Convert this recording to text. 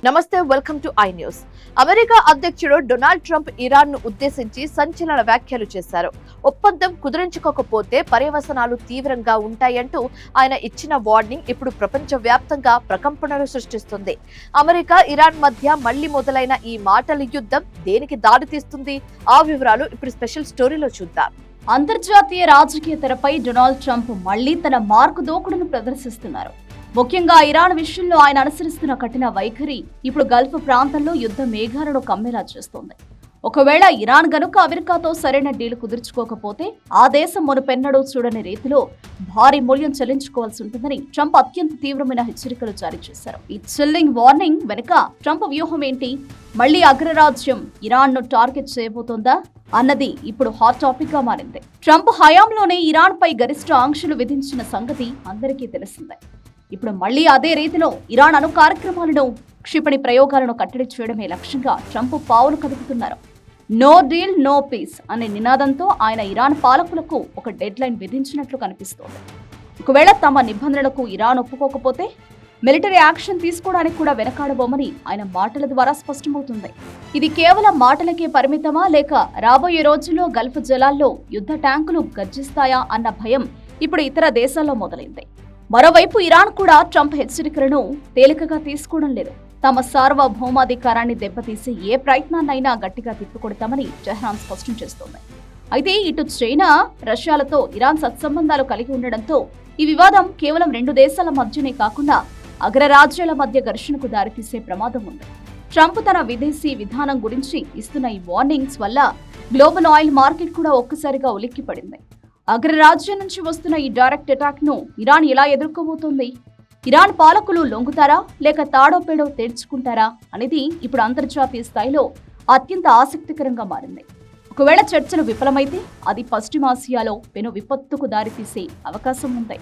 నమస్తే, welcome to I news. America అధ్యక్షుడు Donald Trump Iran ను ఉద్దేశించి సంచలన వ్యాఖ్యలు చేశారు. ఒప్పందం కుదిరించుకోకపోతే పర్యవసనాలు తీవ్రంగా ఉంటాయంటూ ఆయన ఇచ్చిన వార్నింగ్ ఇప్పుడు ప్రపంచవ్యాప్తంగా ప్రకంపనలు సృష్టిస్తుంది. అమెరికా ఇరాన్ మధ్య మళ్లీ మొదలైన ఈ మాటల యుద్ధం దేనికి దారితీస్తుంది? ఆ వివరాలు ఇప్పుడు స్పెషల్ స్టోరీలో చూద్దాం. అంతర్జాతీయ రాజకీయ తెరపై డొనాల్డ్ ట్రంప్ మళ్లీ తన మార్కు దూకుడును ప్రదర్శిస్తున్నారు. ముఖ్యంగా ఇరాన్ విషయంలో ఆయన అనుసరిస్తున్న కఠిన వైఖరి ఇప్పుడు గల్ఫ్ ప్రాంతంలో యుద్ధ మేఘాలను కమ్మేలా చేస్తోంది. ఒకవేళ ఇరాన్ గనుక అమెరికాతో సరైన డీల్ కుదుర్చుకోకపోతే ఆ దేశం మునుపెన్నడూ చూడని రీతిలో భారీ మూల్యం చెల్లించుకోవాల్సి ఉంటుందని ట్రంప్ అత్యంత తీవ్రమైన హెచ్చరికలు జారీ చేశారు. ఈ చిల్లింగ్ వార్నింగ్ వెనుక ట్రంప్ వ్యూహం ఏంటి? మళ్లీ అగ్రరాజ్యం ఇరాన్ ను టార్గెట్ చేయబోతోందా అన్నది ఇప్పుడు హాట్ టాపిక్ గా మారింది. ట్రంప్ హయాంలోనే ఇరాన్ పై గరిష్ట ఆంక్షలు విధించిన సంగతి అందరికీ తెలిసిందే. ఇప్పుడు మళ్లీ అదే రీతిలో ఇరాన్ అణు కార్యక్రమాలను, క్షిపణి ప్రయోగాలను కట్టడి చేయడమే లక్ష్యంగా ట్రంప్ పావులు కదుపుతున్నారు. నో డీల్ నో పీస్ అనే నినాదంతో ఆయన ఇరాన్ పాలకులకు ఒక డెడ్ లైన్ విధించినట్లు కనిపిస్తోంది. ఒకవేళ తమ నిబంధనలకు ఇరాన్ ఒప్పుకోకపోతే మిలిటరీ యాక్షన్ తీసుకోవడానికి కూడా వెనకాడబోమని ఆయన మాటల ద్వారా స్పష్టమవుతుంది. ఇది కేవలం మాటలకే పరిమితమా, లేక రాబోయే రోజుల్లో గల్ఫ్ జలాల్లో యుద్ధ ట్యాంకులు గర్జిస్తాయా అన్న భయం ఇప్పుడు ఇతర దేశాల్లో మొదలైంది. మరోవైపు ఇరాన్ కూడా ట్రంప్ హెచ్చరికలను తేలికగా తీసుకోవడం లేదు. తమ సార్వభౌమాధికారాన్ని దెబ్బతీసే ఏ ప్రయత్నాన్నైనా గట్టిగా తిప్పికొడతామని టెహ్రాన్ స్పష్టం చేస్తోంది. అయితే ఇటు చైనా, రష్యాలతో ఇరాన్ సత్సంబంధాలు కలిగి ఉండడంతో ఈ వివాదం కేవలం రెండు దేశాల మధ్యనే కాకుండా అగ్రరాజ్యాల మధ్య ఘర్షణకు దారితీసే ప్రమాదం ఉంది. ట్రంప్ తన విదేశీ విధానం గురించి ఇస్తున్న ఈ వార్నింగ్స్ వల్ల గ్లోబల్ ఆయిల్ మార్కెట్ కూడా ఒక్కసారిగా ఉలిక్కిపడింది. అగ్రరాజ్యం నుంచి వస్తున్న ఈ డైరెక్ట్ అటాక్ ను ఇరాన్ ఎలా ఎదుర్కోబోతోంది? ఇరాన్ పాలకులు లొంగుతారా, లేక తాడోపేడో తేల్చుకుంటారా అనేది ఇప్పుడు అంతర్జాతీయ స్థాయిలో అత్యంత ఆసక్తికరంగా మారింది. ఒకవేళ చర్చలు విఫలమైతే అది పశ్చిమాసియాలో పెను విపత్తుకు దారితీసే అవకాశం ఉంది.